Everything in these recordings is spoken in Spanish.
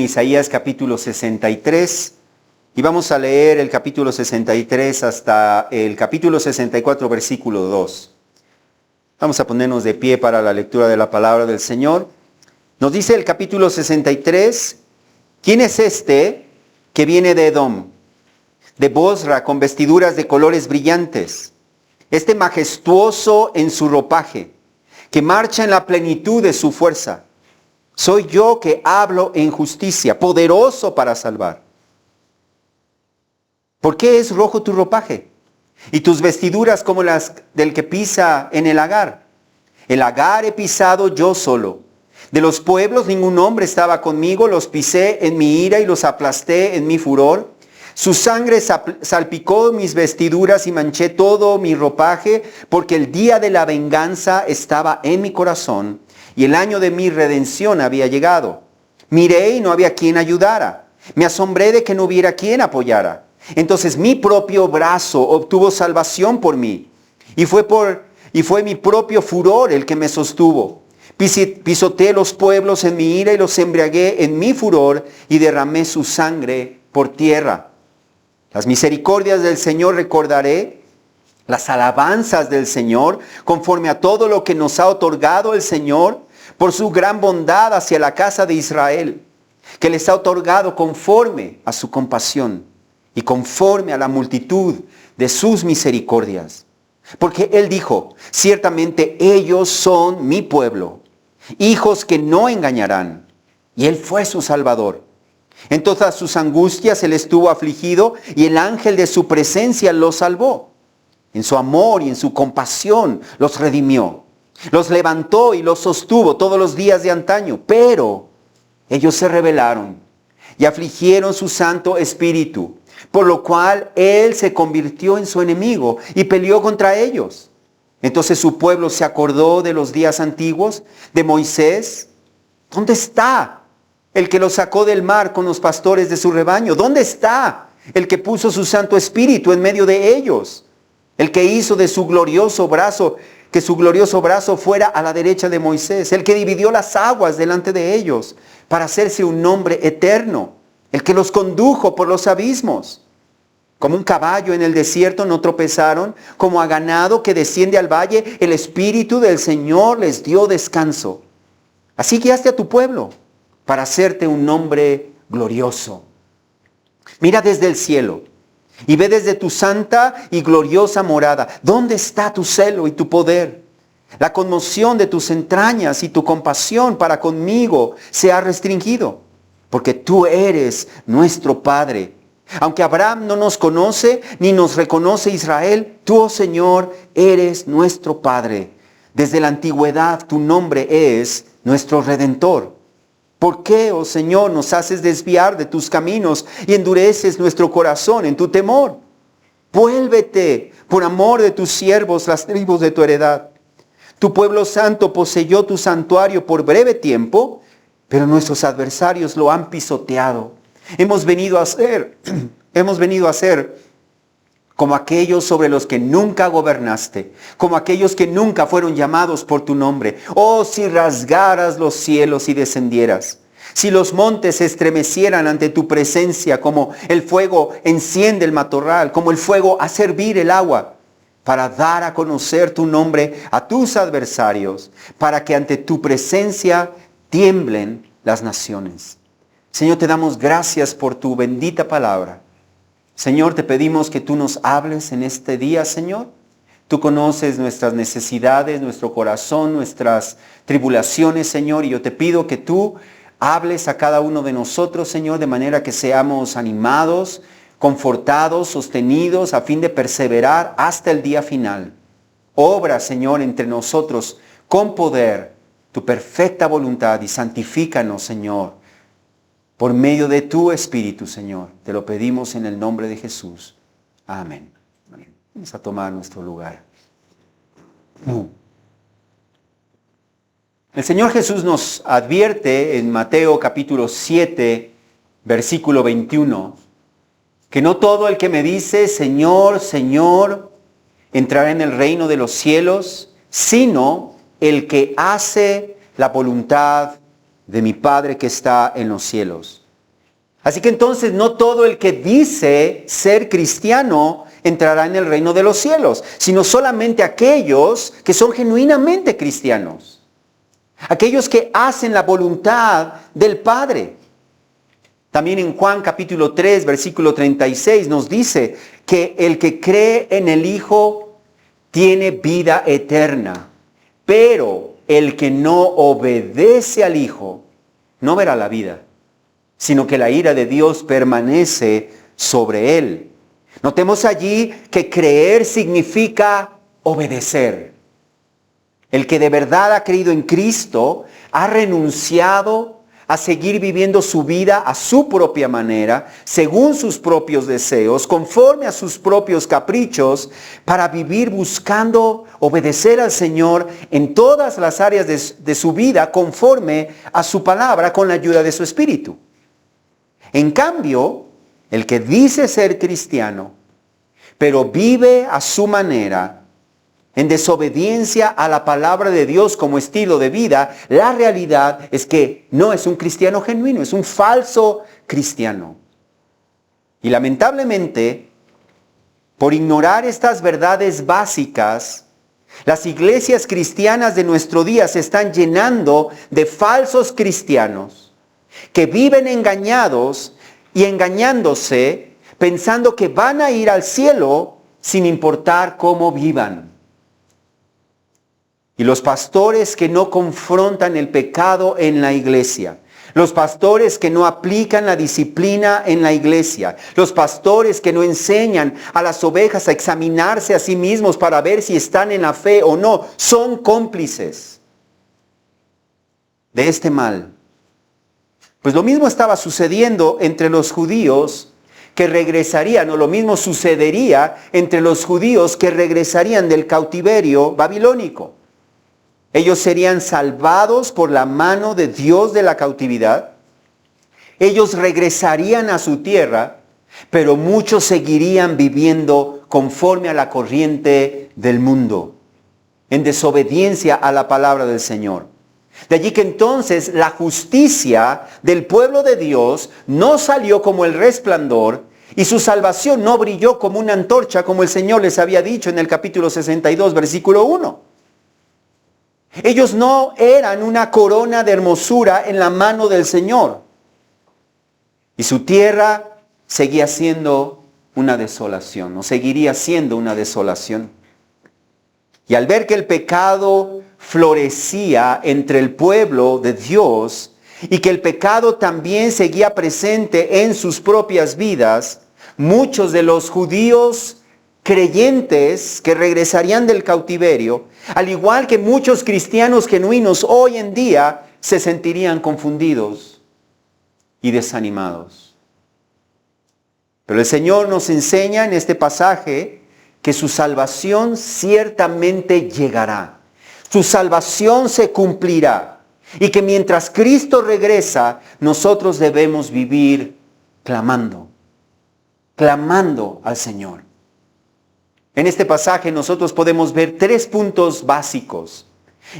Isaías capítulo 63 y vamos a leer el capítulo 63 hasta el capítulo 64 versículo 2. Vamos a ponernos de pie para la lectura de la palabra del Señor. Nos dice el capítulo 63, ¿quién es este que viene de Edom, de Bosra, con vestiduras de colores brillantes? Este majestuoso en su ropaje, que marcha en la plenitud de su fuerza. Soy yo que hablo en justicia, poderoso para salvar. ¿Por qué es rojo tu ropaje? Y tus vestiduras como las del que pisa en el lagar. El lagar he pisado yo solo. De los pueblos ningún hombre estaba conmigo, los pisé en mi ira y los aplasté en mi furor. Su sangre salpicó mis vestiduras y manché todo mi ropaje, porque el día de la venganza estaba en mi corazón. Y el año de mi redención había llegado. Miré y no había quien ayudara. Me asombré de que no hubiera quien apoyara. Entonces mi propio brazo obtuvo salvación por mí. Y fue mi propio furor el que me sostuvo. Pisoteé los pueblos en mi ira y los embriagué en mi furor y derramé su sangre por tierra. Las misericordias del Señor recordaré, las alabanzas del Señor, conforme a todo lo que nos ha otorgado el Señor, por su gran bondad hacia la casa de Israel, que les ha otorgado conforme a su compasión y conforme a la multitud de sus misericordias. Porque Él dijo, ciertamente ellos son mi pueblo, hijos que no engañarán, y Él fue su Salvador. En todas sus angustias Él estuvo afligido y el ángel de su presencia los salvó. En su amor y en su compasión los redimió. Los levantó y los sostuvo todos los días de antaño, pero ellos se rebelaron y afligieron su Santo Espíritu, por lo cual Él se convirtió en su enemigo y peleó contra ellos. Entonces su pueblo se acordó de los días antiguos, de Moisés. ¿Dónde está el que los sacó del mar con los pastores de su rebaño? ¿Dónde está el que puso su Santo Espíritu en medio de ellos? El que hizo de su glorioso brazo, que su glorioso brazo fuera a la derecha de Moisés, el que dividió las aguas delante de ellos para hacerse un nombre eterno, el que los condujo por los abismos. Como un caballo en el desierto no tropezaron, como a ganado que desciende al valle, el Espíritu del Señor les dio descanso. Así guiaste a tu pueblo para hacerte un nombre glorioso. Mira desde el cielo y ve desde tu santa y gloriosa morada. ¿Dónde está tu celo y tu poder? La conmoción de tus entrañas y tu compasión para conmigo se ha restringido, porque tú eres nuestro Padre. Aunque Abraham no nos conoce ni nos reconoce Israel, tú, oh Señor, eres nuestro Padre. Desde la antigüedad tu nombre es nuestro Redentor. ¿Por qué, oh Señor, nos haces desviar de tus caminos y endureces nuestro corazón en tu temor? Vuélvete por amor de tus siervos, las tribus de tu heredad. Tu pueblo santo poseyó tu santuario por breve tiempo, pero nuestros adversarios lo han pisoteado. Hemos venido a ser como aquellos sobre los que nunca gobernaste, como aquellos que nunca fueron llamados por tu nombre. Oh, si rasgaras los cielos y descendieras, si los montes se estremecieran ante tu presencia, como el fuego enciende el matorral, como el fuego hace hervir el agua, para dar a conocer tu nombre a tus adversarios, para que ante tu presencia tiemblen las naciones. Señor, te damos gracias por tu bendita palabra. Señor, te pedimos que tú nos hables en este día, Señor. Tú conoces nuestras necesidades, nuestro corazón, nuestras tribulaciones, Señor. Y yo te pido que tú hables a cada uno de nosotros, Señor, de manera que seamos animados, confortados, sostenidos, a fin de perseverar hasta el día final. Obra, Señor, entre nosotros con poder tu perfecta voluntad y santifícanos, Señor, por medio de tu Espíritu, Señor. Te lo pedimos en el nombre de Jesús. Amén. Vamos a tomar nuestro lugar. El Señor Jesús nos advierte en Mateo capítulo 7, versículo 21, que no todo el que me dice, Señor, Señor, entrará en el reino de los cielos, sino el que hace la voluntad de mi Padre que está en los cielos. Así que entonces no todo el que dice ser cristiano entrará en el reino de los cielos, sino solamente aquellos que son genuinamente cristianos. Aquellos que hacen la voluntad del Padre. También en Juan capítulo 3, versículo 36 nos dice que el que cree en el Hijo tiene vida eterna, pero el que no obedece al Hijo no verá la vida, sino que la ira de Dios permanece sobre él. Notemos allí que creer significa obedecer. El que de verdad ha creído en Cristo ha renunciado a seguir viviendo su vida a su propia manera, según sus propios deseos, conforme a sus propios caprichos, para vivir buscando obedecer al Señor en todas las áreas de su vida, conforme a su palabra, con la ayuda de su Espíritu. En cambio, el que dice ser cristiano, pero vive a su manera, en desobediencia a la palabra de Dios como estilo de vida, la realidad es que no es un cristiano genuino, es un falso cristiano. Y lamentablemente, por ignorar estas verdades básicas, las iglesias cristianas de nuestro día se están llenando de falsos cristianos que viven engañados y engañándose, pensando que van a ir al cielo sin importar cómo vivan. Y los pastores que no confrontan el pecado en la iglesia, los pastores que no aplican la disciplina en la iglesia, los pastores que no enseñan a las ovejas a examinarse a sí mismos para ver si están en la fe o no, son cómplices de este mal. Pues lo mismo estaba sucediendo entre los judíos que regresarían, o lo mismo sucedería entre los judíos que regresarían del cautiverio babilónico. Ellos serían salvados por la mano de Dios de la cautividad. Ellos regresarían a su tierra, pero muchos seguirían viviendo conforme a la corriente del mundo, en desobediencia a la palabra del Señor. De allí que entonces la justicia del pueblo de Dios no salió como el resplandor y su salvación no brilló como una antorcha, como el Señor les había dicho en el capítulo 62, versículo 1. Ellos no eran una corona de hermosura en la mano del Señor. Y su tierra seguía siendo una desolación, o seguiría siendo una desolación. Y al ver que el pecado florecía entre el pueblo de Dios y que el pecado también seguía presente en sus propias vidas, muchos de los judíos creyentes que regresarían del cautiverio, al igual que muchos cristianos genuinos hoy en día, se sentirían confundidos y desanimados. Pero el Señor nos enseña en este pasaje que su salvación ciertamente llegará. Su salvación se cumplirá. Y que mientras Cristo regresa, nosotros debemos vivir clamando al Señor. En este pasaje nosotros podemos ver 3 puntos básicos.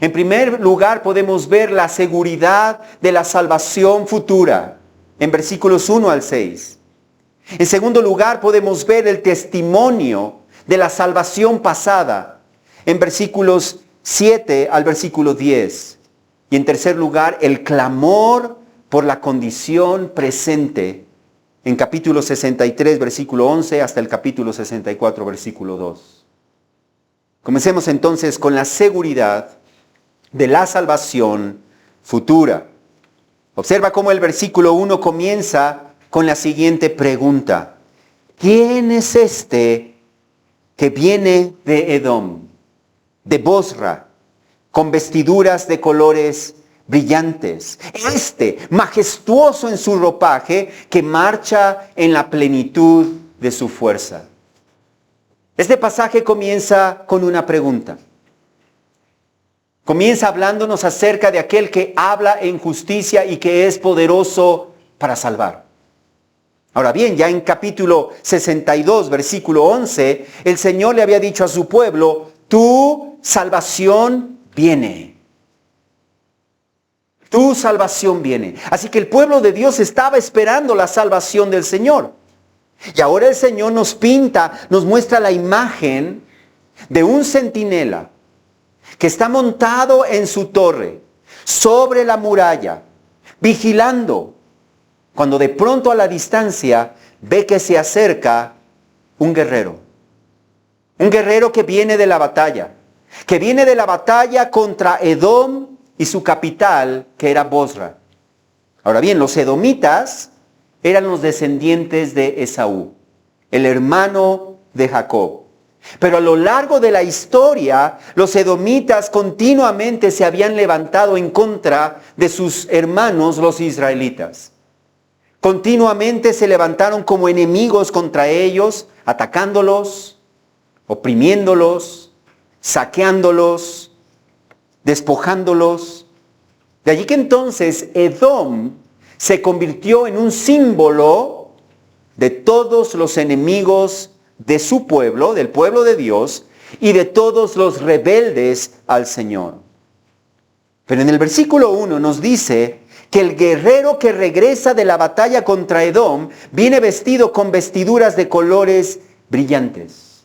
En primer lugar podemos ver la seguridad de la salvación futura, en versículos 1 al 6. En segundo lugar podemos ver el testimonio de la salvación pasada, en versículos 7 al versículo 10. Y en tercer lugar, el clamor por la condición presente, en capítulo 63, versículo 11, hasta el capítulo 64, versículo 2. Comencemos entonces con la seguridad de la salvación futura. Observa cómo el versículo 1 comienza con la siguiente pregunta. ¿Quién es este que viene de Edom, de Bosra, con vestiduras de colores brillantes? Este, majestuoso en su ropaje, que marcha en la plenitud de su fuerza. Este pasaje comienza con una pregunta. Comienza hablándonos acerca de aquel que habla en justicia y que es poderoso para salvar. Ahora bien, ya en capítulo 62, versículo 11, el Señor le había dicho a su pueblo, tu salvación viene. Tu salvación viene. Así que el pueblo de Dios estaba esperando la salvación del Señor. Y ahora el Señor nos pinta, nos muestra la imagen de un centinela que está montado en su torre, sobre la muralla, vigilando, cuando de pronto a la distancia ve que se acerca un guerrero. Un guerrero que viene de la batalla. Que viene de la batalla contra Edom y su capital, que era Bosra. Ahora bien, los edomitas eran los descendientes de Esaú, el hermano de Jacob. Pero a lo largo de la historia, los edomitas continuamente se habían levantado en contra de sus hermanos, los israelitas. Continuamente se levantaron como enemigos contra ellos, atacándolos, oprimiéndolos, saqueándolos, despojándolos. De allí que entonces Edom se convirtió en un símbolo de todos los enemigos de su pueblo, del pueblo de Dios, y de todos los rebeldes al Señor. Pero en el versículo 1 nos dice que el guerrero que regresa de la batalla contra Edom viene vestido con vestiduras de colores brillantes.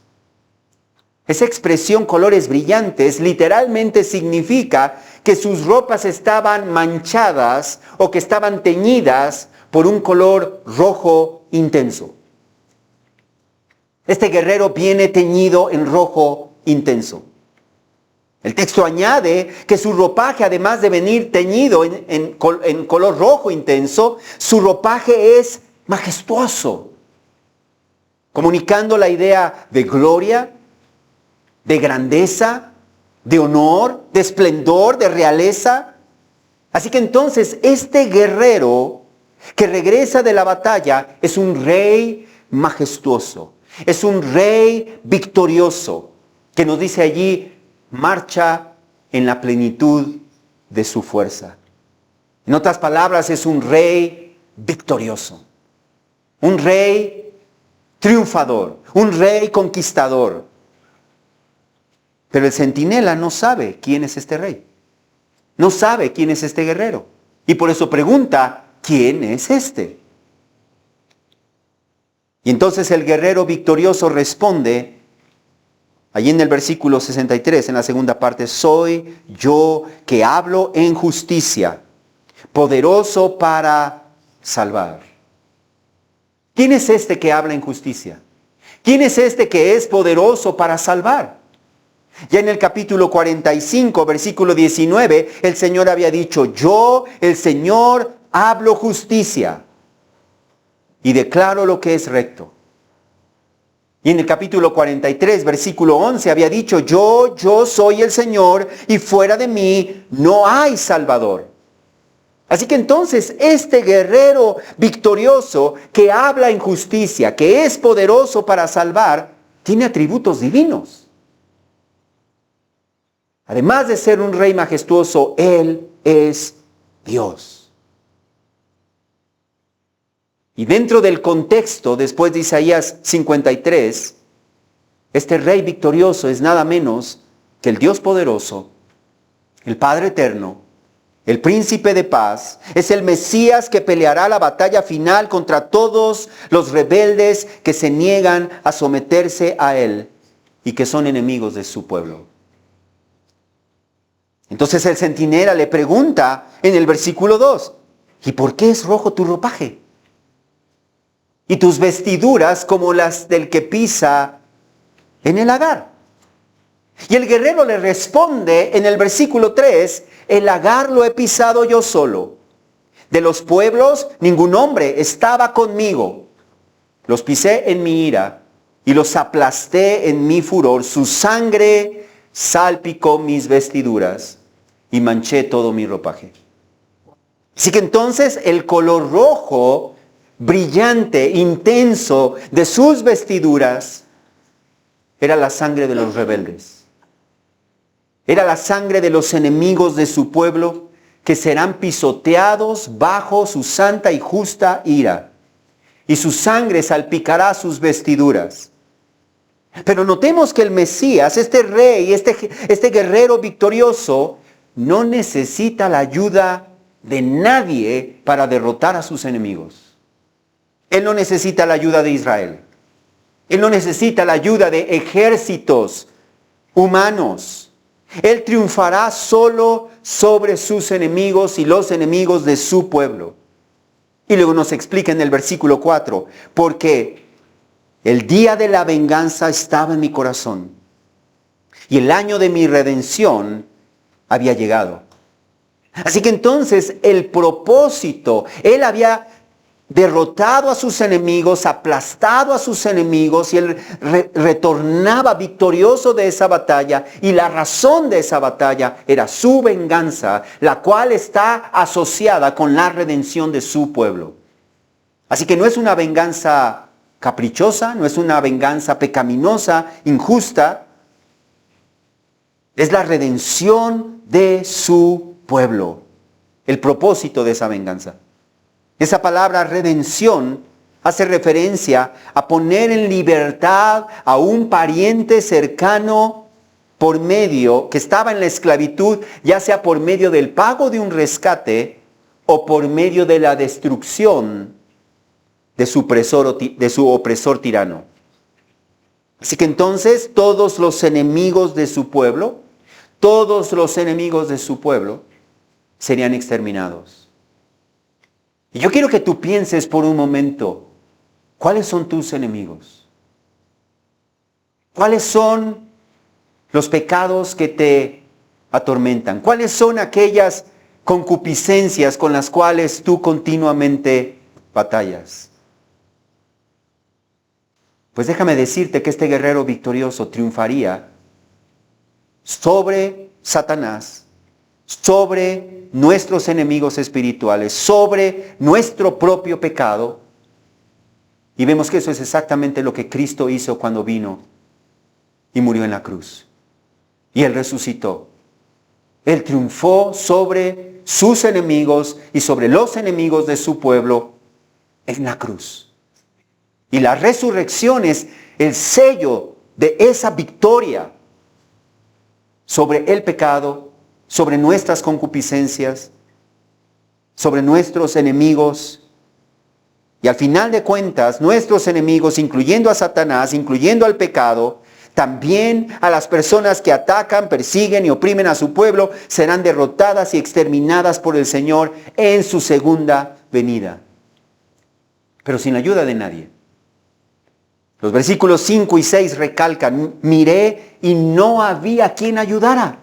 Esa expresión colores brillantes literalmente significa que sus ropas estaban manchadas o que estaban teñidas por un color rojo intenso. Este guerrero viene teñido en rojo intenso. El texto añade que su ropaje, además de venir teñido en color rojo intenso, su ropaje es majestuoso, comunicando la idea de gloria, de grandeza, de honor, de esplendor, de realeza. Así que entonces este guerrero que regresa de la batalla es un rey majestuoso, es un rey victorioso, que nos dice allí, marcha en la plenitud de su fuerza. En otras palabras, es un rey victorioso, un rey triunfador, un rey conquistador. Pero el centinela no sabe quién es este rey. No sabe quién es este guerrero. Y por eso pregunta, ¿quién es este? Y entonces el guerrero victorioso responde, allí en el versículo 63, en la segunda parte, soy yo que hablo en justicia, poderoso para salvar. ¿Quién es este que habla en justicia? ¿Quién es este que es poderoso para salvar? Ya en el capítulo 45, versículo 19, el Señor había dicho, yo, el Señor, hablo justicia y declaro lo que es recto. Y en el capítulo 43, versículo 11, había dicho, yo soy el Señor y fuera de mí no hay Salvador. Así que entonces este guerrero victorioso que habla en justicia, que es poderoso para salvar, tiene atributos divinos. Además de ser un rey majestuoso, Él es Dios. Y dentro del contexto, después de Isaías 53, este rey victorioso es nada menos que el Dios poderoso, el Padre eterno, el príncipe de paz, es el Mesías que peleará la batalla final contra todos los rebeldes que se niegan a someterse a Él y que son enemigos de su pueblo. Entonces el centinela le pregunta en el versículo 2, ¿y por qué es rojo tu ropaje? Y tus vestiduras como las del que pisa en el lagar. Y el guerrero le responde en el versículo 3, el lagar lo he pisado yo solo. De los pueblos ningún hombre estaba conmigo. Los pisé en mi ira y los aplasté en mi furor. Su sangre salpicó mis vestiduras y manché todo mi ropaje. Así que entonces el color rojo, brillante, intenso de sus vestiduras, era la sangre de los rebeldes. Era la sangre de los enemigos de su pueblo que serán pisoteados bajo su santa y justa ira. Y su sangre salpicará sus vestiduras. Pero notemos que el Mesías, este rey, este guerrero victorioso, no necesita la ayuda de nadie para derrotar a sus enemigos. Él no necesita la ayuda de Israel. Él no necesita la ayuda de ejércitos humanos. Él triunfará solo sobre sus enemigos y los enemigos de su pueblo. Y luego nos explica en el versículo 4, porque el día de la venganza estaba en mi corazón y el año de mi redención había llegado. Así que entonces el propósito, él había derrotado a sus enemigos, aplastado a sus enemigos, y él retornaba victorioso de esa batalla, y la razón de esa batalla era su venganza, la cual está asociada con la redención de su pueblo. Así que no es una venganza caprichosa, no es una venganza pecaminosa, injusta, es la redención de su pueblo, el propósito de esa venganza. Esa palabra redención hace referencia a poner en libertad a un pariente cercano por medio, que estaba en la esclavitud, ya sea por medio del pago de un rescate o por medio de la destrucción de su opresor tirano. Así que entonces todos los enemigos de su pueblo, serían exterminados. Y yo quiero que tú pienses por un momento, ¿cuáles son tus enemigos? ¿Cuáles son los pecados que te atormentan? ¿Cuáles son aquellas concupiscencias con las cuales tú continuamente batallas? Pues déjame decirte que este guerrero victorioso triunfaría sobre Satanás, sobre nuestros enemigos espirituales, sobre nuestro propio pecado. Y vemos que eso es exactamente lo que Cristo hizo cuando vino y murió en la cruz. Y Él resucitó. Él triunfó sobre sus enemigos y sobre los enemigos de su pueblo en la cruz. Y la resurrección es el sello de esa victoria sobre el pecado, sobre nuestras concupiscencias, sobre nuestros enemigos. Y al final de cuentas, nuestros enemigos, incluyendo a Satanás, incluyendo al pecado, también a las personas que atacan, persiguen y oprimen a su pueblo, serán derrotadas y exterminadas por el Señor en su segunda venida. Pero sin ayuda de nadie. Los versículos 5 y 6 recalcan, miré y no había quien ayudara.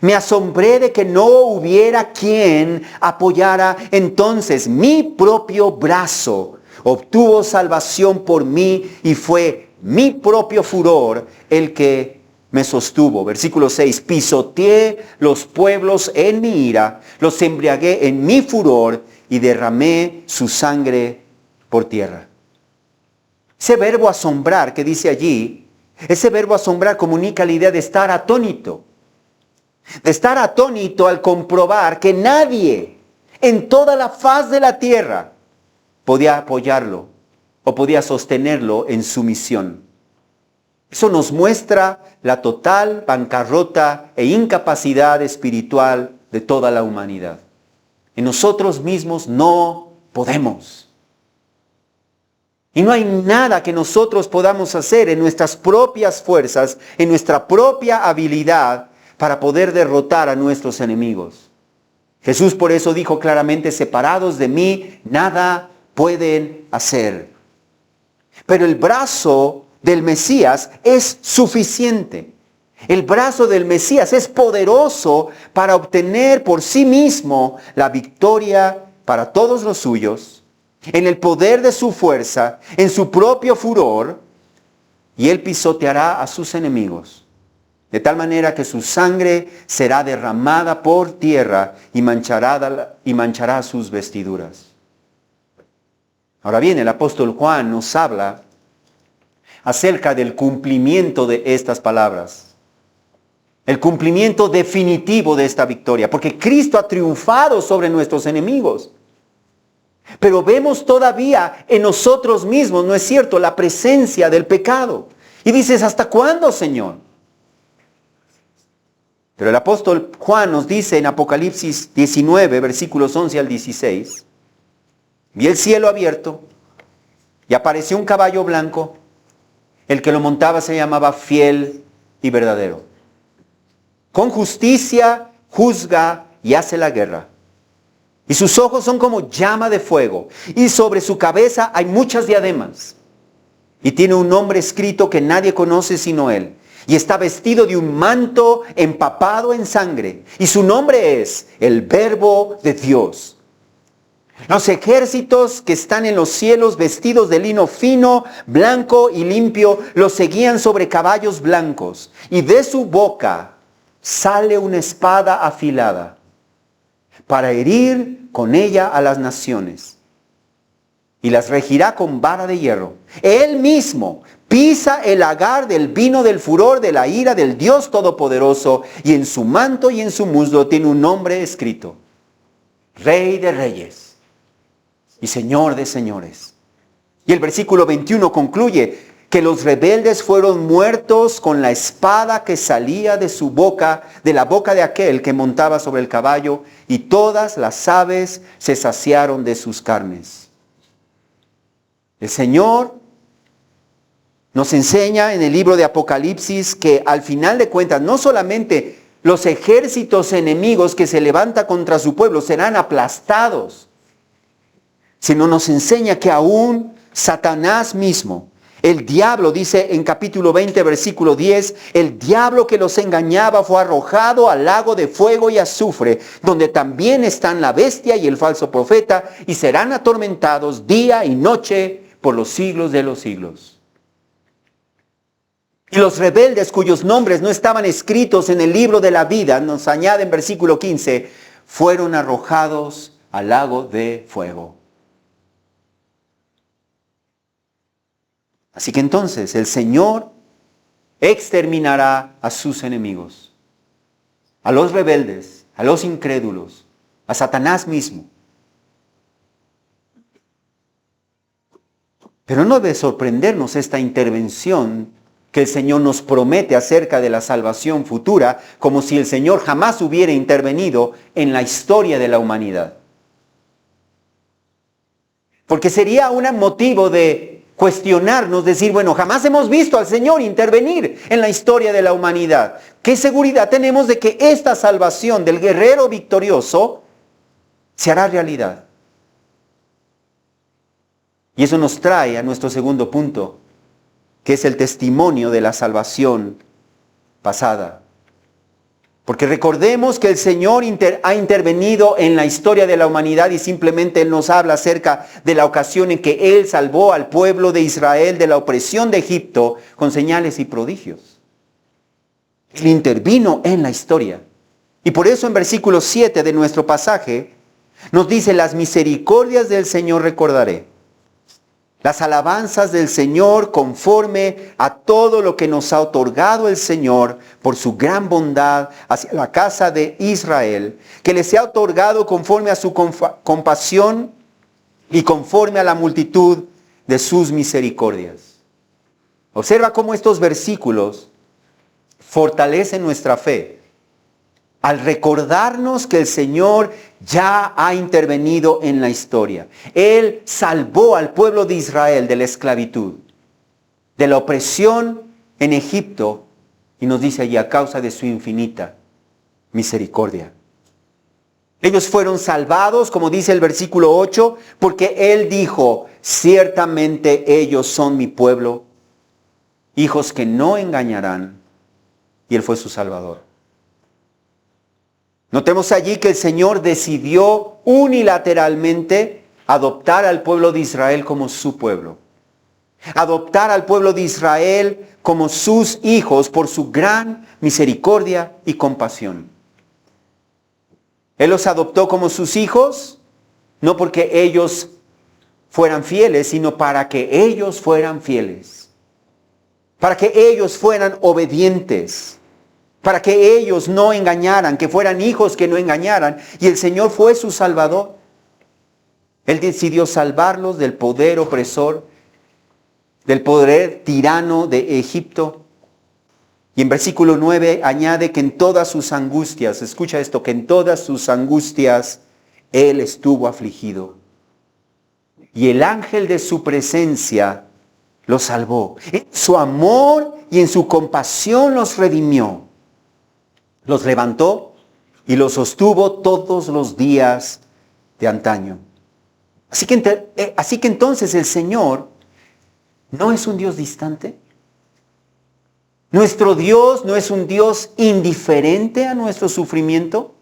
Me asombré de que no hubiera quien apoyara. Entonces mi propio brazo obtuvo salvación por mí y fue mi propio furor el que me sostuvo. Versículo 6, pisoteé los pueblos en mi ira, los embriagué en mi furor y derramé su sangre por tierra. Ese verbo asombrar que dice allí, ese verbo asombrar comunica la idea de estar atónito. De estar atónito al comprobar que nadie en toda la faz de la tierra podía apoyarlo o podía sostenerlo en su misión. Eso nos muestra la total bancarrota e incapacidad espiritual de toda la humanidad. En nosotros mismos no podemos. Y no hay nada que nosotros podamos hacer en nuestras propias fuerzas, en nuestra propia habilidad, para poder derrotar a nuestros enemigos. Jesús por eso dijo claramente, separados de mí, nada pueden hacer. Pero el brazo del Mesías es suficiente. El brazo del Mesías es poderoso para obtener por sí mismo la victoria para todos los suyos, en el poder de su fuerza, en su propio furor, y Él pisoteará a sus enemigos. De tal manera que su sangre será derramada por tierra y manchará sus vestiduras. Ahora bien, el apóstol Juan nos habla acerca del cumplimiento de estas palabras. El cumplimiento definitivo de esta victoria. Porque Cristo ha triunfado sobre nuestros enemigos. Pero vemos todavía en nosotros mismos, ¿no es cierto?, la presencia del pecado. Y dices, ¿hasta cuándo, Señor? Pero el apóstol Juan nos dice en Apocalipsis 19, versículos 11 al 16, vi el cielo abierto y apareció un caballo blanco. El que lo montaba se llamaba Fiel y Verdadero. Con justicia juzga y hace la guerra. Y sus ojos son como llama de fuego. Y sobre su cabeza hay muchas diademas. Y tiene un nombre escrito que nadie conoce sino él. Y está vestido de un manto empapado en sangre. Y su nombre es el Verbo de Dios. Los ejércitos que están en los cielos vestidos de lino fino, blanco y limpio, los seguían sobre caballos blancos. Y de su boca sale una espada afilada para herir con ella a las naciones. Y las regirá con vara de hierro. Él mismo pisa el lagar del vino del furor de la ira del Dios Todopoderoso, y en su manto y en su muslo tiene un nombre escrito: Rey de Reyes y Señor de Señores. Y el versículo 21 concluye que los rebeldes fueron muertos con la espada que salía de su boca, de la boca de aquel que montaba sobre el caballo, y todas las aves se saciaron de sus carnes. El Señor nos enseña en el libro de Apocalipsis que al final de cuentas no solamente los ejércitos enemigos que se levantan contra su pueblo serán aplastados, sino nos enseña que aún Satanás mismo, el diablo, dice en capítulo 20, versículo 10, el diablo que los engañaba fue arrojado al lago de fuego y azufre, donde también están la bestia y el falso profeta, y serán atormentados día y noche por los siglos de los siglos. Y los rebeldes cuyos nombres no estaban escritos en el libro de la vida, nos añade en versículo 15, fueron arrojados al lago de fuego. Así que entonces el Señor exterminará a sus enemigos, a los rebeldes, a los incrédulos, a Satanás mismo. Pero no debe sorprendernos esta intervención que el Señor nos promete acerca de la salvación futura, como si el Señor jamás hubiera intervenido en la historia de la humanidad. Porque sería un motivo de cuestionarnos, decir, bueno, jamás hemos visto al Señor intervenir en la historia de la humanidad. ¿Qué seguridad tenemos de que esta salvación del guerrero victorioso se hará realidad? Y eso nos trae a nuestro segundo punto, que es el testimonio de la salvación pasada. Porque recordemos que el Señor ha intervenido en la historia de la humanidad y simplemente Él nos habla acerca de la ocasión en que Él salvó al pueblo de Israel de la opresión de Egipto con señales y prodigios. Él intervino en la historia. Y por eso en versículo 7 de nuestro pasaje nos dice: las misericordias del Señor recordaré. Las alabanzas del Señor conforme a todo lo que nos ha otorgado el Señor por su gran bondad hacia la casa de Israel, que les ha otorgado conforme a su compasión y conforme a la multitud de sus misericordias. Observa cómo estos versículos fortalecen nuestra fe al recordarnos que el Señor ya ha intervenido en la historia. Él salvó al pueblo de Israel de la esclavitud, de la opresión en Egipto, y nos dice allí, a causa de su infinita misericordia. Ellos fueron salvados, como dice el versículo 8, porque Él dijo: ciertamente ellos son mi pueblo, hijos que no engañarán, y Él fue su Salvador. Notemos allí que el Señor decidió unilateralmente adoptar al pueblo de Israel como su pueblo. Adoptar al pueblo de Israel como sus hijos por su gran misericordia y compasión. Él los adoptó como sus hijos, no porque ellos fueran fieles, sino para que ellos fueran fieles. Para que ellos fueran obedientes. Para que ellos no engañaran, que fueran hijos que no engañaran. Y el Señor fue su Salvador. Él decidió salvarlos del poder opresor, del poder tirano de Egipto. Y en versículo 9 añade que en todas sus angustias, escucha esto, que en todas sus angustias Él estuvo afligido. Y el ángel de su presencia los salvó. En su amor y en su compasión los redimió. Los levantó y los sostuvo todos los días de antaño. Así que entonces el Señor no es un Dios distante. Nuestro Dios no es un Dios indiferente a nuestro sufrimiento.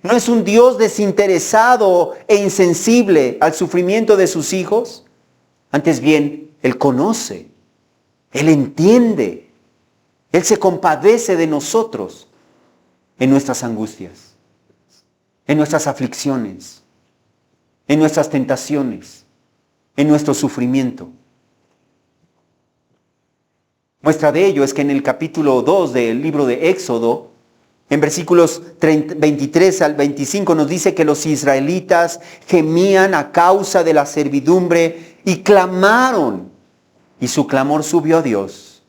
No es un Dios desinteresado e insensible al sufrimiento de sus hijos. Antes bien, Él conoce, Él entiende, Él se compadece de nosotros en nuestras angustias, en nuestras aflicciones, en nuestras tentaciones, en nuestro sufrimiento. Muestra de ello es que en el capítulo 2 del libro de Éxodo, en versículos 23 al 25 nos dice que los israelitas gemían a causa de la servidumbre y clamaron. Y su clamor subió a Dios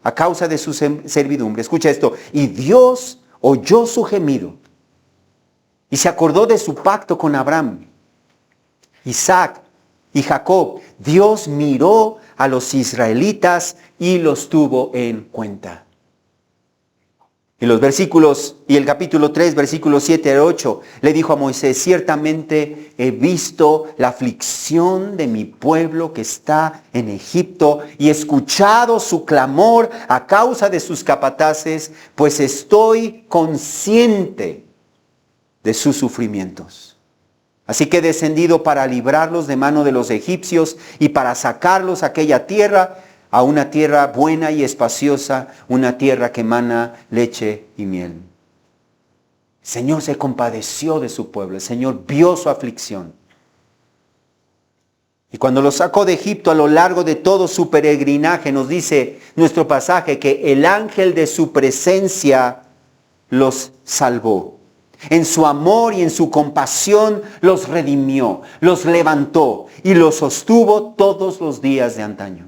a causa de su servidumbre. Escucha esto. Y Dios oyó su gemido y se acordó de su pacto con Abraham, Isaac y Jacob. Dios miró a los israelitas y los tuvo en cuenta. En los versículos, y el capítulo 3, versículos 7 al 8, le dijo a Moisés: ciertamente he visto la aflicción de mi pueblo que está en Egipto y he escuchado su clamor a causa de sus capataces, pues estoy consciente de sus sufrimientos. Así que he descendido para librarlos de mano de los egipcios y para sacarlos a aquella tierra, a una tierra buena y espaciosa, una tierra que emana leche y miel. El Señor se compadeció de su pueblo, el Señor vio su aflicción. Y cuando los sacó de Egipto a lo largo de todo su peregrinaje, nos dice nuestro pasaje que el ángel de su presencia los salvó. En su amor y en su compasión los redimió, los levantó y los sostuvo todos los días de antaño.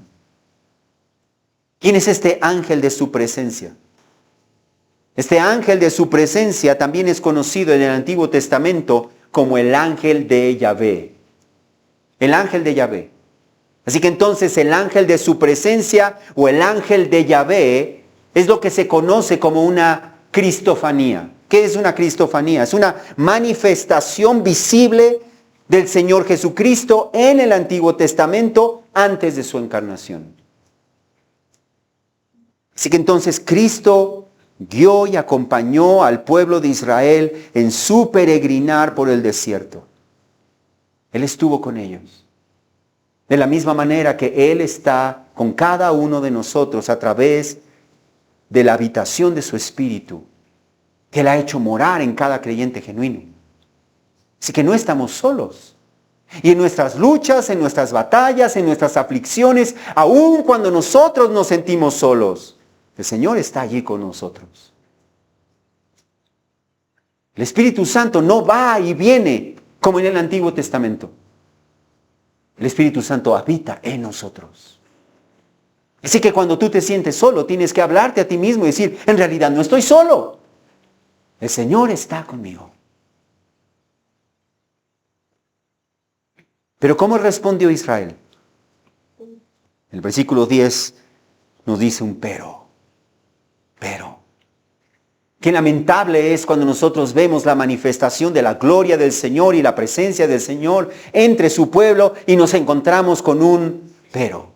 ¿Quién es este ángel de su presencia? Este ángel de su presencia también es conocido en el Antiguo Testamento como el ángel de Yahvé. El ángel de Yahvé. Así que entonces el ángel de su presencia o el ángel de Yahvé es lo que se conoce como una cristofanía. ¿Qué es una cristofanía? Es una manifestación visible del Señor Jesucristo en el Antiguo Testamento antes de su encarnación. Así que entonces Cristo guió y acompañó al pueblo de Israel en su peregrinar por el desierto. Él estuvo con ellos. De la misma manera que Él está con cada uno de nosotros a través de la habitación de su Espíritu, que Él ha hecho morar en cada creyente genuino. Así que no estamos solos. Y en nuestras luchas, en nuestras batallas, en nuestras aflicciones, aun cuando nosotros nos sentimos solos, el Señor está allí con nosotros. El Espíritu Santo no va y viene como en el Antiguo Testamento. El Espíritu Santo habita en nosotros. Así que cuando tú te sientes solo, tienes que hablarte a ti mismo y decir: en realidad no estoy solo. El Señor está conmigo. Pero ¿cómo respondió Israel? El versículo 10 nos dice un pero. Pero, qué lamentable es cuando nosotros vemos la manifestación de la gloria del Señor y la presencia del Señor entre su pueblo y nos encontramos con un pero.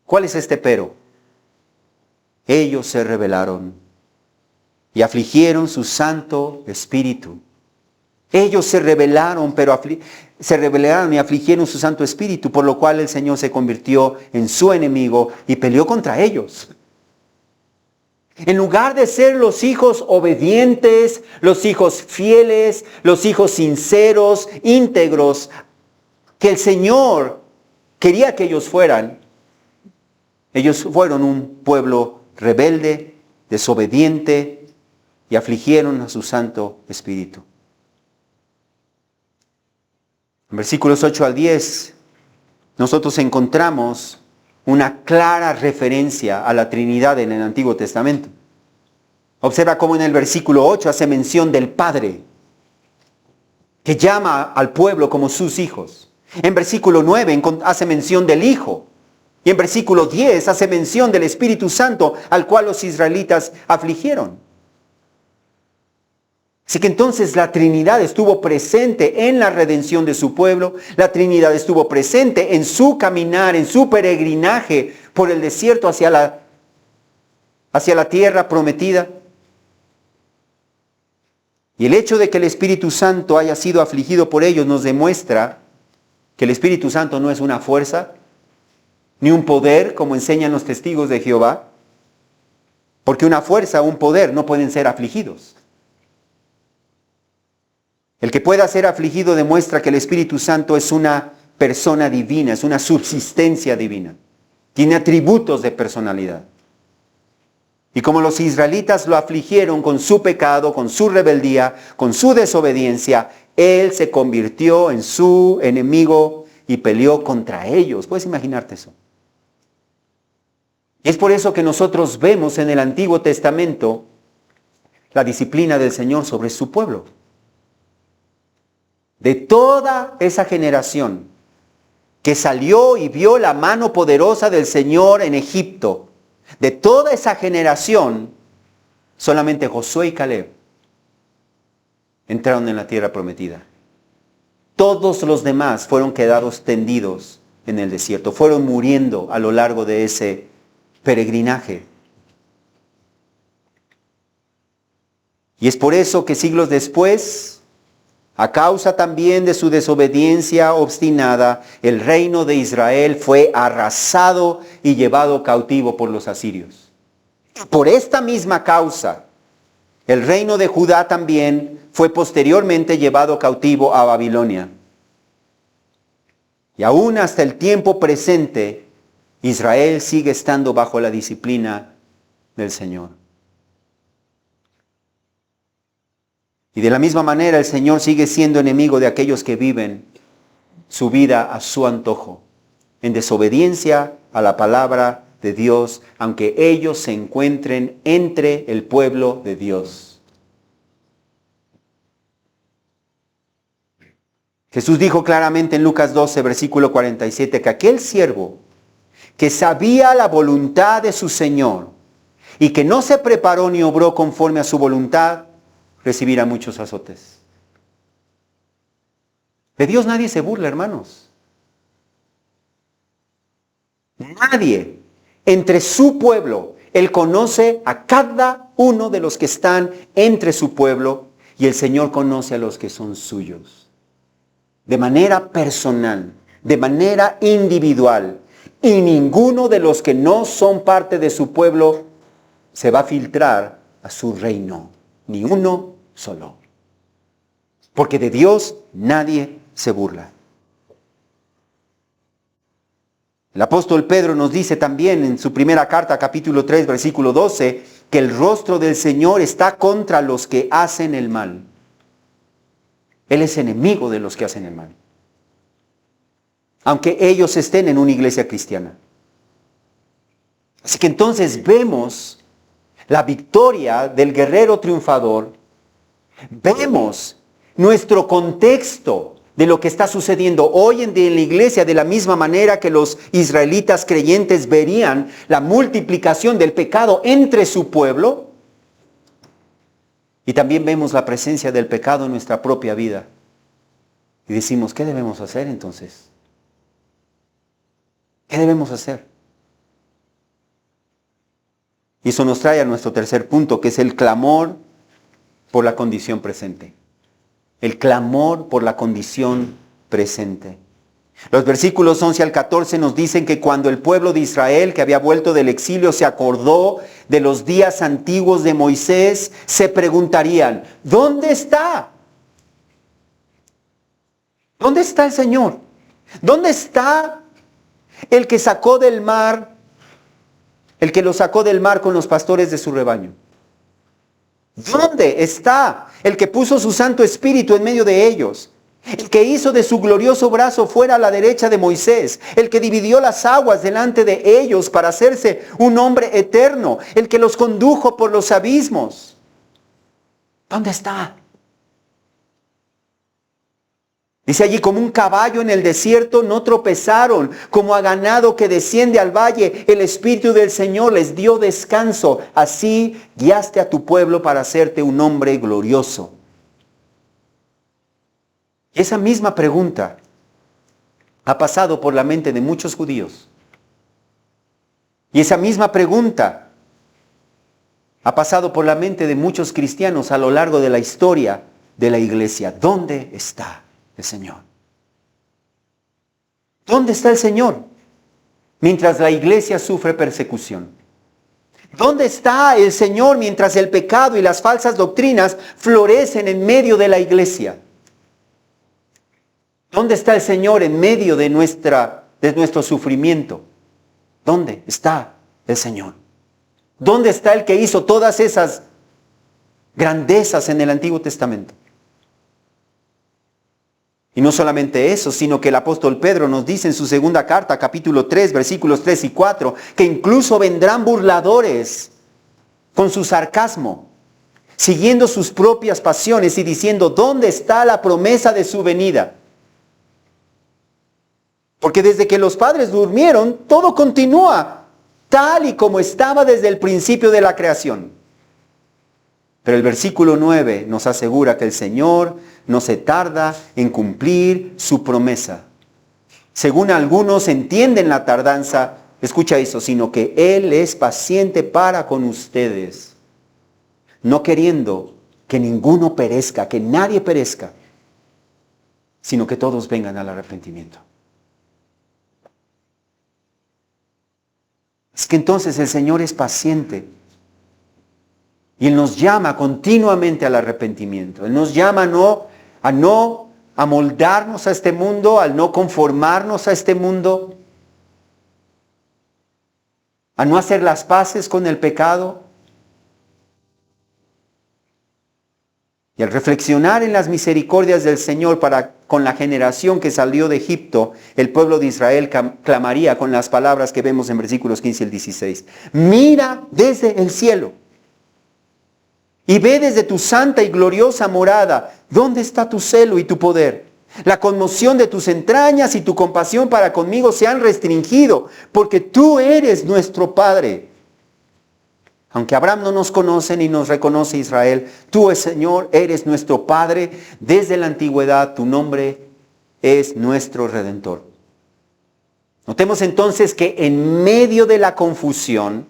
¿Cuál es este pero? Ellos se rebelaron y afligieron su Santo Espíritu. Ellos se rebelaron, y afligieron su Santo Espíritu, por lo cual el Señor se convirtió en su enemigo y peleó contra ellos. En lugar de ser los hijos obedientes, los hijos fieles, los hijos sinceros, íntegros, que el Señor quería que ellos fueran, ellos fueron un pueblo rebelde, desobediente y afligieron a su Santo Espíritu. En versículos 8 al 10, nosotros encontramos una clara referencia a la Trinidad en el Antiguo Testamento. Observa cómo en el versículo 8 hace mención del Padre, que llama al pueblo como sus hijos. En versículo 9 hace mención del Hijo. Y en versículo 10 hace mención del Espíritu Santo, al cual los israelitas afligieron. Así que entonces la Trinidad estuvo presente en la redención de su pueblo. La Trinidad estuvo presente en su caminar, en su peregrinaje por el desierto hacia la tierra prometida. Y el hecho de que el Espíritu Santo haya sido afligido por ellos nos demuestra que el Espíritu Santo no es una fuerza, ni un poder, como enseñan los testigos de Jehová, porque una fuerza o un poder no pueden ser afligidos. El que pueda ser afligido demuestra que el Espíritu Santo es una persona divina, es una subsistencia divina. Tiene atributos de personalidad. Y como los israelitas lo afligieron con su pecado, con su rebeldía, con su desobediencia, Él se convirtió en su enemigo y peleó contra ellos. ¿Puedes imaginarte eso? Es por eso que nosotros vemos en el Antiguo Testamento la disciplina del Señor sobre su pueblo. De toda esa generación que salió y vio la mano poderosa del Señor en Egipto, de toda esa generación, solamente Josué y Caleb entraron en la tierra prometida. Todos los demás fueron quedados tendidos en el desierto, fueron muriendo a lo largo de ese peregrinaje. Y es por eso que siglos después, a causa también de su desobediencia obstinada, el reino de Israel fue arrasado y llevado cautivo por los asirios. Por esta misma causa, el reino de Judá también fue posteriormente llevado cautivo a Babilonia. Y aún hasta el tiempo presente, Israel sigue estando bajo la disciplina del Señor. Y de la misma manera el Señor sigue siendo enemigo de aquellos que viven su vida a su antojo, en desobediencia a la palabra de Dios, aunque ellos se encuentren entre el pueblo de Dios. Jesús dijo claramente en Lucas 12, versículo 47, que aquel siervo que sabía la voluntad de su Señor y que no se preparó ni obró conforme a su voluntad, recibirá muchos azotes. De Dios nadie se burla, hermanos. Nadie. Entre su pueblo, Él conoce a cada uno de los que están entre su pueblo y el Señor conoce a los que son suyos. De manera personal, de manera individual. Y ninguno de los que no son parte de su pueblo se va a filtrar a su reino. Ni uno solo. Porque de Dios nadie se burla. El apóstol Pedro nos dice también en su primera carta, capítulo 3, versículo 12, que el rostro del Señor está contra los que hacen el mal. Él es enemigo de los que hacen el mal. Aunque ellos estén en una iglesia cristiana. Así que entonces vemos la victoria del guerrero triunfador. Vemos nuestro contexto de lo que está sucediendo hoy en día en la iglesia, de la misma manera que los israelitas creyentes verían la multiplicación del pecado entre su pueblo. Y también vemos la presencia del pecado en nuestra propia vida. Y decimos, ¿qué debemos hacer entonces? ¿Qué debemos hacer? Y eso nos trae a nuestro tercer punto, que es el clamor por la condición presente. El clamor por la condición presente. Los versículos 11 al 14 nos dicen que cuando el pueblo de Israel, que había vuelto del exilio, se acordó de los días antiguos de Moisés, se preguntarían, ¿dónde está? ¿Dónde está el Señor? ¿Dónde está el que sacó del mar, el que lo sacó del mar con los pastores de su rebaño? ¿Dónde está el que puso su Santo Espíritu en medio de ellos? El que hizo de su glorioso brazo fuera a la derecha de Moisés, el que dividió las aguas delante de ellos para hacerse un hombre eterno, el que los condujo por los abismos. ¿Dónde está? Dice allí, como un caballo en el desierto no tropezaron, como a ganado que desciende al valle, el Espíritu del Señor les dio descanso. Así guiaste a tu pueblo para hacerte un hombre glorioso. Y esa misma pregunta ha pasado por la mente de muchos judíos. Y esa misma pregunta ha pasado por la mente de muchos cristianos a lo largo de la historia de la iglesia. ¿Dónde está el Señor? ¿Dónde está el Señor mientras la iglesia sufre persecución? ¿Dónde está el Señor mientras el pecado y las falsas doctrinas florecen en medio de la iglesia? ¿Dónde está el Señor en medio de nuestro sufrimiento? ¿Dónde está el Señor? ¿Dónde está el que hizo todas esas grandezas en el Antiguo Testamento? Y no solamente eso, sino que el apóstol Pedro nos dice en su segunda carta, capítulo 3, versículos 3 y 4, que incluso vendrán burladores con su sarcasmo, siguiendo sus propias pasiones y diciendo, ¿dónde está la promesa de su venida? Porque desde que los padres durmieron, todo continúa tal y como estaba desde el principio de la creación. Pero el versículo 9 nos asegura que el Señor no se tarda en cumplir su promesa. Según algunos entienden la tardanza, escucha eso, sino que Él es paciente para con ustedes, no queriendo que ninguno perezca, que nadie perezca, sino que todos vengan al arrepentimiento. Es que entonces el Señor es paciente y Él nos llama continuamente al arrepentimiento. Él nos llama a no amoldarnos a este mundo, al no conformarnos a este mundo, a no hacer las paces con el pecado. Y al reflexionar en las misericordias del Señor con la generación que salió de Egipto, el pueblo de Israel clamaría con las palabras que vemos en versículos 15 y 16. Mira desde el cielo y ve desde tu santa y gloriosa morada, ¿dónde está tu celo y tu poder? La conmoción de tus entrañas y tu compasión para conmigo se han restringido, porque tú eres nuestro Padre. Aunque Abraham no nos conoce ni nos reconoce Israel, tú, Señor, eres nuestro Padre. Desde la antigüedad tu nombre es nuestro Redentor. Notemos entonces que en medio de la confusión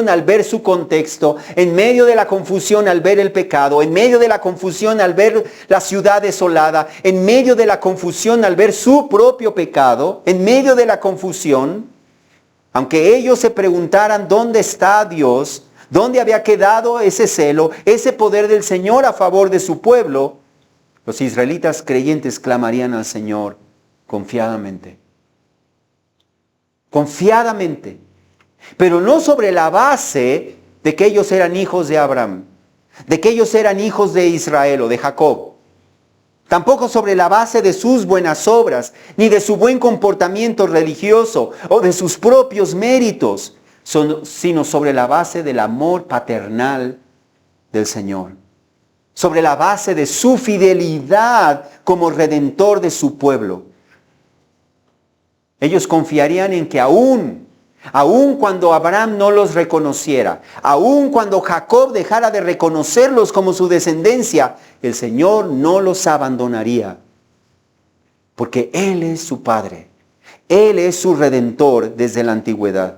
al ver su contexto, en medio de la confusión al ver el pecado, en medio de la confusión al ver la ciudad desolada, en medio de la confusión al ver su propio pecado, en medio de la confusión, aunque ellos se preguntaran dónde está Dios, dónde había quedado ese celo, ese poder del Señor a favor de su pueblo, los israelitas creyentes clamarían al Señor confiadamente. Confiadamente. Pero no sobre la base de que ellos eran hijos de Abraham, de que ellos eran hijos de Israel o de Jacob. Tampoco sobre la base de sus buenas obras, ni de su buen comportamiento religioso o de sus propios méritos, sino sobre la base del amor paternal del Señor. Sobre la base de su fidelidad como redentor de su pueblo. Ellos confiarían en que aún cuando Abraham no los reconociera, aún cuando Jacob dejara de reconocerlos como su descendencia, el Señor no los abandonaría. Porque Él es su Padre. Él es su Redentor desde la antigüedad.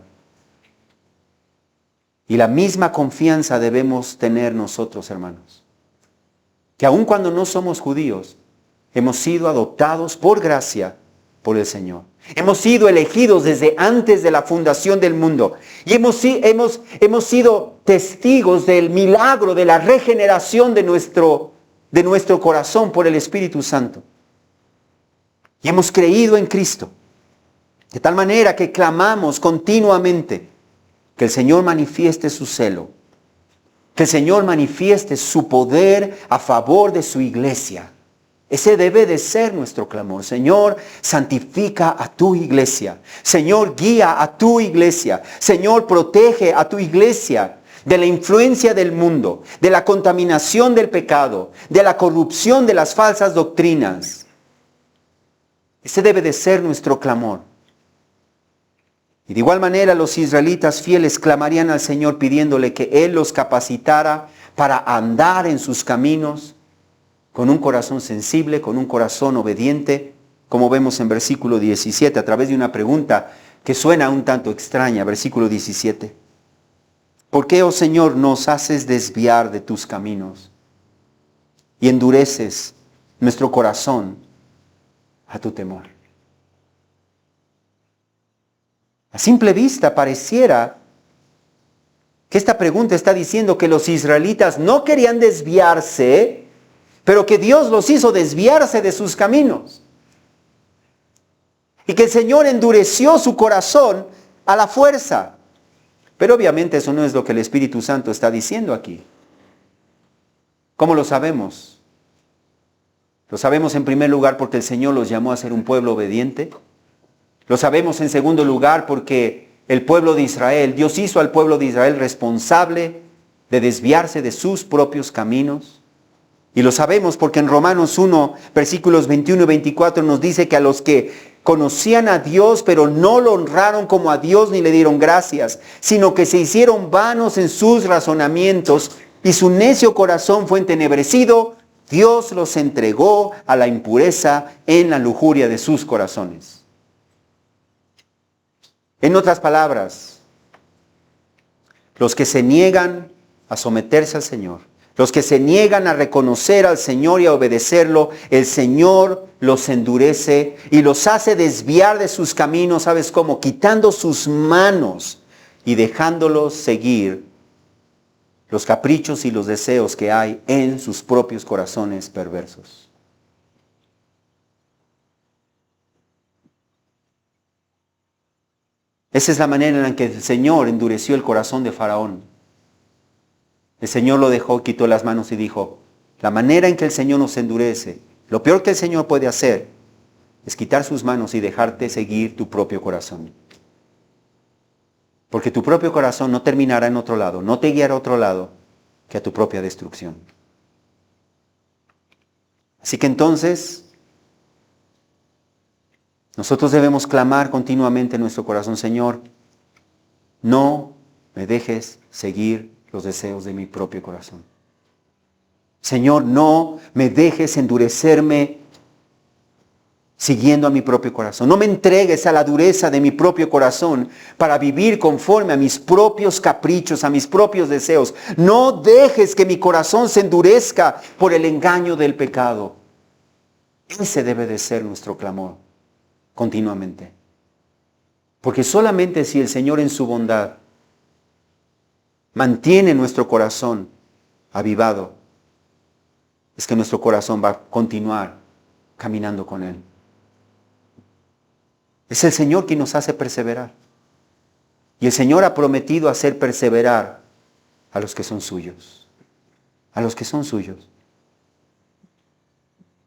Y la misma confianza debemos tener nosotros, hermanos. Que aun cuando no somos judíos, hemos sido adoptados por gracia por el Señor. Hemos sido elegidos desde antes de la fundación del mundo. Y hemos sido testigos del milagro de la regeneración de nuestro corazón por el Espíritu Santo. Y hemos creído en Cristo. De tal manera que clamamos continuamente que el Señor manifieste su celo Que el Señor manifieste su poder a favor de su iglesia. Ese debe de ser nuestro clamor. Señor, santifica a tu iglesia. Señor, guía a tu iglesia. Señor, protege a tu iglesia de la influencia del mundo, de la contaminación del pecado, de la corrupción de las falsas doctrinas. Ese debe de ser nuestro clamor. Y de igual manera los israelitas fieles clamarían al Señor pidiéndole que Él los capacitara para andar en sus caminos con un corazón sensible, con un corazón obediente, como vemos en versículo 17, a través de una pregunta que suena un tanto extraña, versículo 17. ¿Por qué, oh Señor, nos haces desviar de tus caminos y endureces nuestro corazón a tu temor? A simple vista pareciera que esta pregunta está diciendo que los israelitas no querían desviarse, pero que Dios los hizo desviarse de sus caminos. Y que el Señor endureció su corazón a la fuerza. Pero obviamente eso no es lo que el Espíritu Santo está diciendo aquí. ¿Cómo lo sabemos? Lo sabemos en primer lugar porque el Señor los llamó a ser un pueblo obediente. Lo sabemos en segundo lugar porque el pueblo de Israel, Dios hizo al pueblo de Israel responsable de desviarse de sus propios caminos. Y lo sabemos porque en Romanos 1, versículos 21 y 24 nos dice que a los que conocían a Dios, pero no lo honraron como a Dios ni le dieron gracias, sino que se hicieron vanos en sus razonamientos y su necio corazón fue entenebrecido, Dios los entregó a la impureza en la lujuria de sus corazones. En otras palabras, los que se niegan a someterse al Señor, los que se niegan a reconocer al Señor y a obedecerlo, el Señor los endurece y los hace desviar de sus caminos, ¿sabes cómo? Quitando sus manos y dejándolos seguir los caprichos y los deseos que hay en sus propios corazones perversos. Esa es la manera en la que el Señor endureció el corazón de Faraón. El Señor lo dejó, quitó las manos y dijo, la manera en que el Señor nos endurece, lo peor que el Señor puede hacer es quitar sus manos y dejarte seguir tu propio corazón. Porque tu propio corazón no terminará en otro lado, no te guiará a otro lado que a tu propia destrucción. Así que entonces, nosotros debemos clamar continuamente en nuestro corazón, Señor, no me dejes seguir los deseos de mi propio corazón. Señor, no me dejes endurecerme siguiendo a mi propio corazón. No me entregues a la dureza de mi propio corazón para vivir conforme a mis propios caprichos, a mis propios deseos. No dejes que mi corazón se endurezca por el engaño del pecado. Ese debe de ser nuestro clamor continuamente. Porque solamente si el Señor en su bondad mantiene nuestro corazón avivado, es que nuestro corazón va a continuar caminando con Él. Es el Señor quien nos hace perseverar. Y el Señor ha prometido hacer perseverar a los que son suyos. A los que son suyos.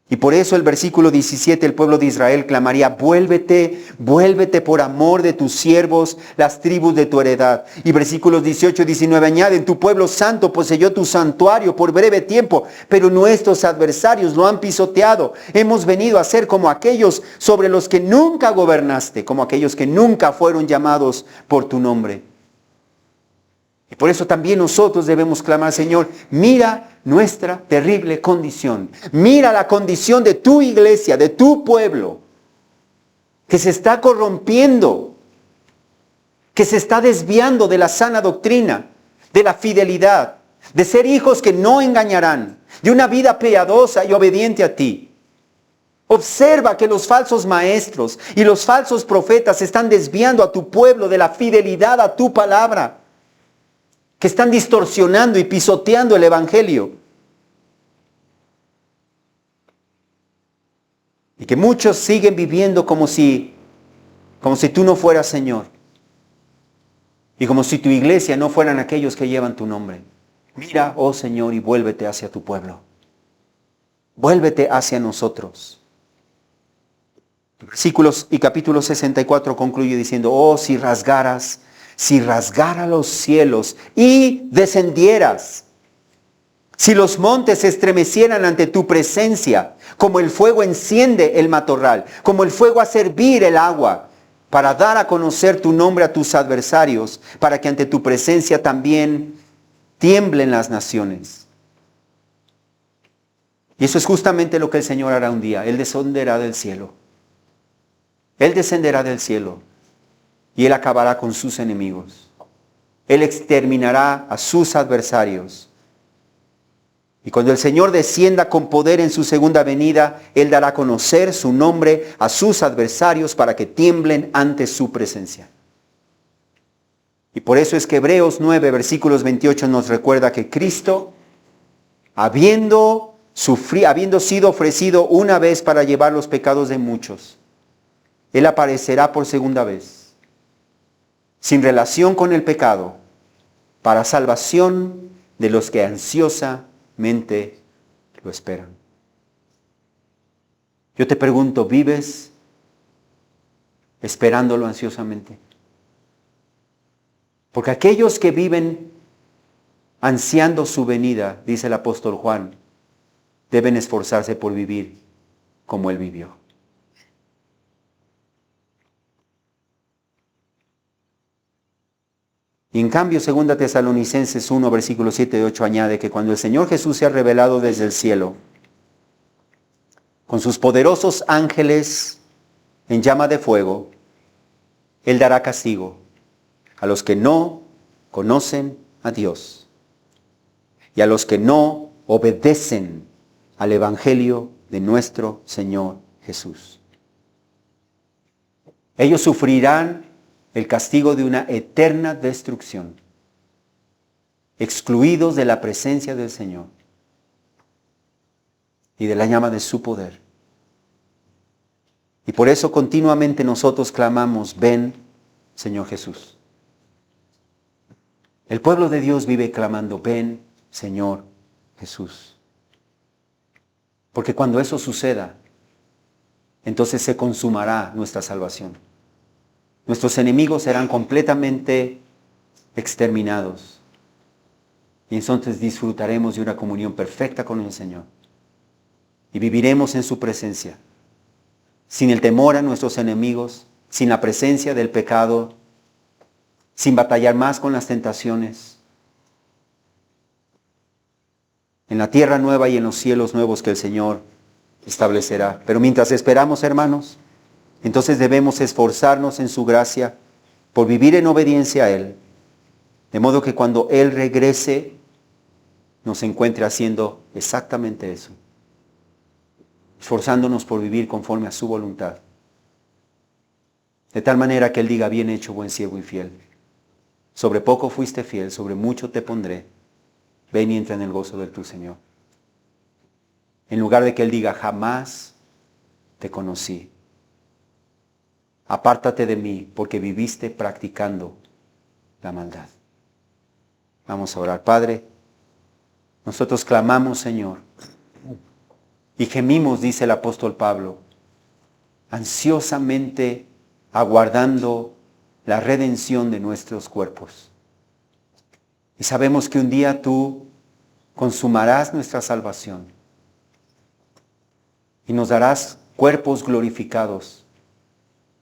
Y por eso el versículo 17, el pueblo de Israel clamaría, vuélvete, vuélvete por amor de tus siervos, las tribus de tu heredad. Y versículos 18 y 19 añaden, tu pueblo santo poseyó tu santuario por breve tiempo, pero nuestros adversarios lo han pisoteado. Hemos venido a ser como aquellos sobre los que nunca gobernaste, como aquellos que nunca fueron llamados por tu nombre. Y por eso también nosotros debemos clamar, Señor, mira nuestra terrible condición. Mira la condición de tu iglesia, de tu pueblo, que se está corrompiendo, que se está desviando de la sana doctrina, de la fidelidad, de ser hijos que no engañarán, de una vida piadosa y obediente a ti. Observa que los falsos maestros y los falsos profetas están desviando a tu pueblo de la fidelidad a tu palabra, que están distorsionando y pisoteando el evangelio. Y que muchos siguen viviendo como si tú no fueras Señor. Y como si tu iglesia no fueran aquellos que llevan tu nombre. Mira, oh Señor, y vuélvete hacia tu pueblo. Vuélvete hacia nosotros. Versículos y capítulo 64 concluye diciendo, oh, si rasgara los cielos y descendieras, si los montes se estremecieran ante tu presencia, como el fuego enciende el matorral, como el fuego hace hervir el agua, para dar a conocer tu nombre a tus adversarios, para que ante tu presencia también tiemblen las naciones. Y eso es justamente lo que el Señor hará un día. Él descenderá del cielo. Él descenderá del cielo y Él acabará con sus enemigos. Él exterminará a sus adversarios. Y cuando el Señor descienda con poder en su segunda venida, Él dará a conocer su nombre a sus adversarios para que tiemblen ante su presencia. Y por eso es que Hebreos 9, versículos 28 nos recuerda que Cristo, habiendo sido ofrecido una vez para llevar los pecados de muchos, Él aparecerá por segunda vez, sin relación con el pecado, para salvación de los que ansiosamente lo esperan. Yo te pregunto, ¿vives esperándolo ansiosamente? Porque aquellos que viven ansiando su venida, dice el apóstol Juan, deben esforzarse por vivir como Él vivió. Y en cambio, 2 Tesalonicenses 1, versículos 7 y 8 añade que cuando el Señor Jesús se ha revelado desde el cielo, con sus poderosos ángeles en llama de fuego, Él dará castigo a los que no conocen a Dios y a los que no obedecen al Evangelio de nuestro Señor Jesús. Ellos sufrirán el castigo de una eterna destrucción, excluidos de la presencia del Señor y de la llama de su poder. Y por eso continuamente nosotros clamamos, ven, Señor Jesús. El pueblo de Dios vive clamando, ven, Señor Jesús. Porque cuando eso suceda, entonces se consumará nuestra salvación. Nuestros enemigos serán completamente exterminados. Y entonces disfrutaremos de una comunión perfecta con el Señor. Y viviremos en su presencia, sin el temor a nuestros enemigos, sin la presencia del pecado, sin batallar más con las tentaciones. En la tierra nueva y en los cielos nuevos que el Señor establecerá. Pero mientras esperamos, hermanos, entonces debemos esforzarnos en su gracia por vivir en obediencia a Él, de modo que cuando Él regrese nos encuentre haciendo exactamente eso, esforzándonos por vivir conforme a su voluntad, de tal manera que Él diga, bien hecho, buen siervo y fiel, sobre poco fuiste fiel, sobre mucho te pondré, ven y entra en el gozo de tu Señor. En lugar de que Él diga, jamás te conocí. Apártate de mí, porque viviste practicando la maldad. Vamos a orar. Padre, nosotros clamamos, Señor, y gemimos, dice el apóstol Pablo, ansiosamente aguardando la redención de nuestros cuerpos. Y sabemos que un día tú consumarás nuestra salvación y nos darás cuerpos glorificados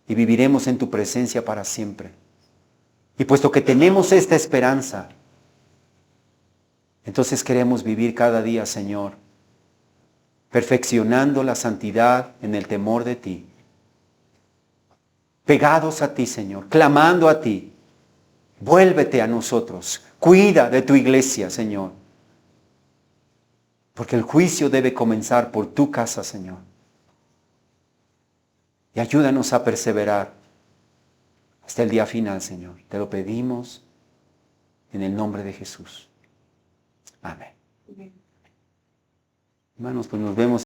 y viviremos en tu presencia para siempre. Y puesto que tenemos esta esperanza, entonces queremos vivir cada día, Señor, perfeccionando la santidad en el temor de ti, pegados a ti, Señor, clamando a ti. Vuélvete a nosotros, cuida de tu iglesia, Señor, porque el juicio debe comenzar por tu casa, Señor. Y ayúdanos a perseverar hasta el día final, Señor. Te lo pedimos en el nombre de Jesús. Amén. Hermanos, pues nos vemos.